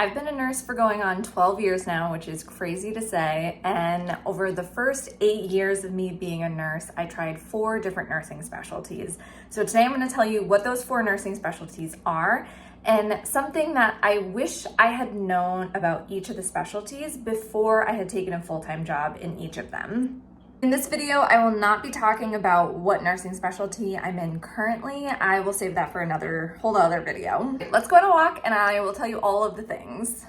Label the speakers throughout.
Speaker 1: I've been a nurse for going on 12 years now, which is crazy to say. And over the first 8 years of me being a nurse, I tried 4 different nursing specialties. So today I'm going to tell you what those 4 nursing specialties are and something that I wish I had known about each of the specialties before I had taken a full-time job in each of them. In this video, I will not be talking about what nursing specialty I'm in currently. I will save that for another whole other video. Let's go on a walk and I will tell you all of the things.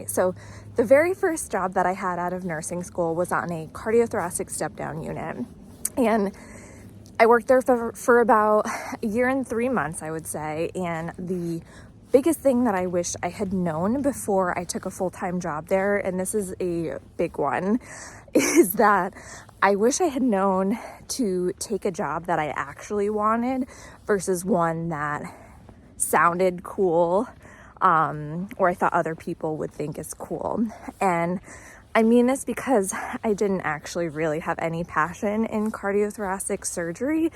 Speaker 1: So the very first job that I had out of nursing school was on a cardiothoracic step-down unit. And I worked there for about a year and 3 months, I would say. And the biggest thing that I wish I had known before I took a full-time job there, and this is a big one, is that I wish I had known to take a job that I actually wanted versus one that sounded cool, or I thought other people would think is cool. And I mean this because I didn't actually really have any passion in cardiothoracic surgery.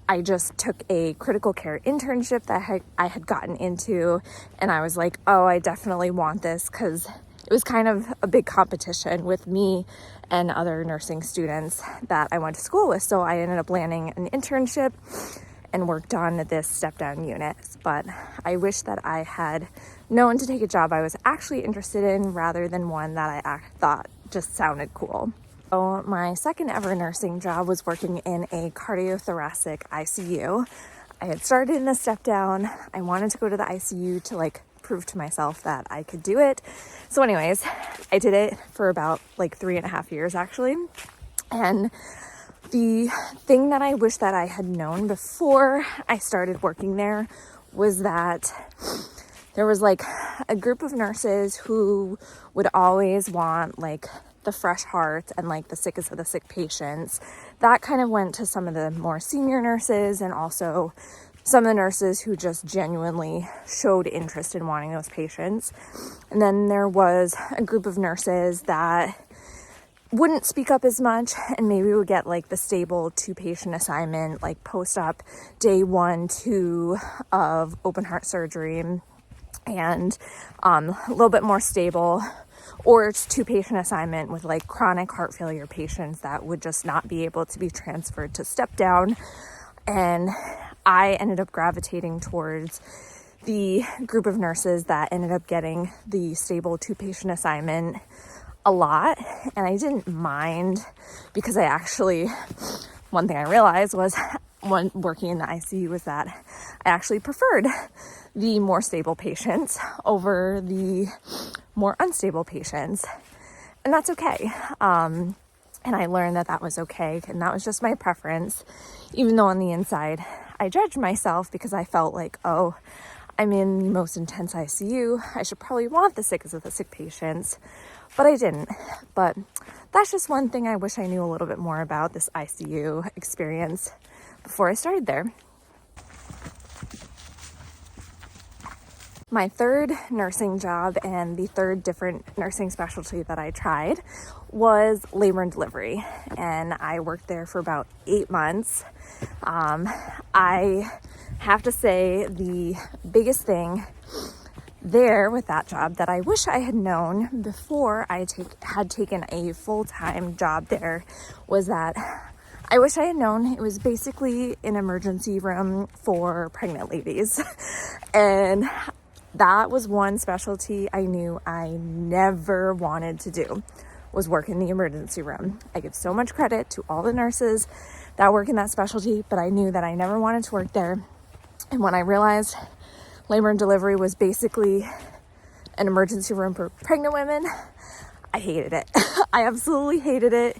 Speaker 1: I just took a critical care internship that I had gotten into, and I was like, oh, I definitely want this, because it was kind of a big competition with me and other nursing students that I went to school with. So I ended up landing an internship and worked on this step-down unit. But I wish that I had known to take a job I was actually interested in rather than one that I thought just sounded cool. So my second ever nursing job was working in a cardiothoracic ICU. I had started in a step-down. I wanted to go to the ICU to prove to myself that I could do it. So anyways, I did it for about 3.5 years actually. And the thing that I wish that I had known before I started working there was that there was a group of nurses who would always want the fresh hearts and the sickest of the sick patients. That kind of went to some of the more senior nurses and also some of the nurses who just genuinely showed interest in wanting those patients. And then there was a group of nurses that wouldn't speak up as much and maybe would get the stable 2-patient assignment, post-op day 1, 2 of open heart surgery, and a little bit more stable, or it's 2-patient assignment with chronic heart failure patients that would just not be able to be transferred to step down. And I ended up gravitating towards the group of nurses that ended up getting the stable 2-patient assignment a lot. And I didn't mind, because one thing I realized was when working in the ICU was that I actually preferred the more stable patients over the more unstable patients. And that's okay. And I learned that that was okay. And that was just my preference, even though on the inside I judged myself because I felt oh, I'm in the most intense ICU. I should probably want the sickest of the sick patients. But I didn't. But that's just one thing I wish I knew a little bit more about this ICU experience before I started there. My third nursing job and the third different nursing specialty that I tried was labor and delivery. And I worked there for about 8 months. I have to say the biggest thing there with that job that I wish I had known before I had taken a full-time job there was that I wish I had known it was basically an emergency room for pregnant ladies. And that was one specialty I knew I never wanted to do, was work in the emergency room. I give so much credit to all the nurses that work in that specialty, but I knew that I never wanted to work there. And when I realized labor and delivery was basically an emergency room for pregnant women, I hated it. I absolutely hated it.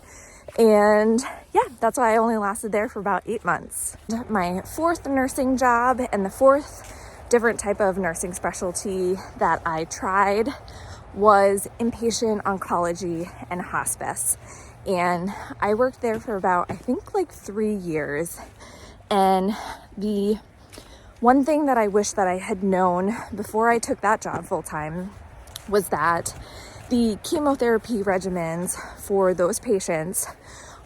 Speaker 1: And yeah, that's why I only lasted there for about 8 months. My fourth nursing job and the fourth different type of nursing specialty that I tried was inpatient oncology and hospice. And I worked there for about, I think 3 years. And the one thing that I wish that I had known before I took that job full time was that the chemotherapy regimens for those patients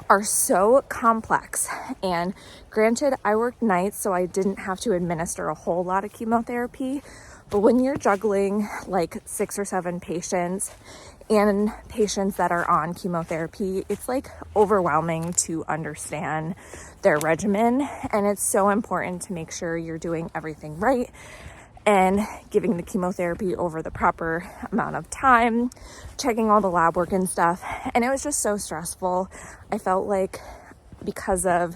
Speaker 1: are so complex. And granted, I worked nights, so I didn't have to administer a whole lot of chemotherapy. But when you're juggling like 6 or 7 patients and patients that are on chemotherapy, it's like overwhelming to understand their regimen. And it's so important to make sure you're doing everything right and giving the chemotherapy over the proper amount of time, checking all the lab work and stuff. And it was just so stressful. I felt like because of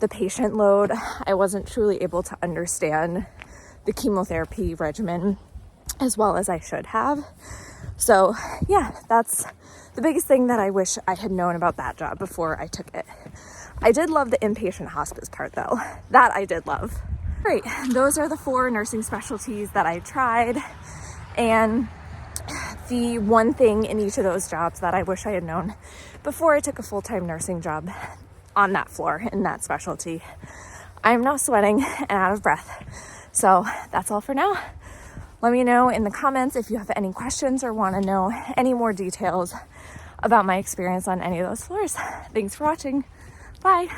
Speaker 1: the patient load, I wasn't truly able to understand the chemotherapy regimen as well as I should have. So yeah, that's the biggest thing that I wish I had known about that job before I took it. I did love the inpatient hospice part though. That I did love. Great, those are the 4 nursing specialties that I tried, and the one thing in each of those jobs that I wish I had known before I took a full-time nursing job on that floor in that specialty. I am now sweating and out of breath. So that's all for now. Let me know in the comments if you have any questions or want to know any more details about my experience on any of those floors. Thanks for watching. Bye.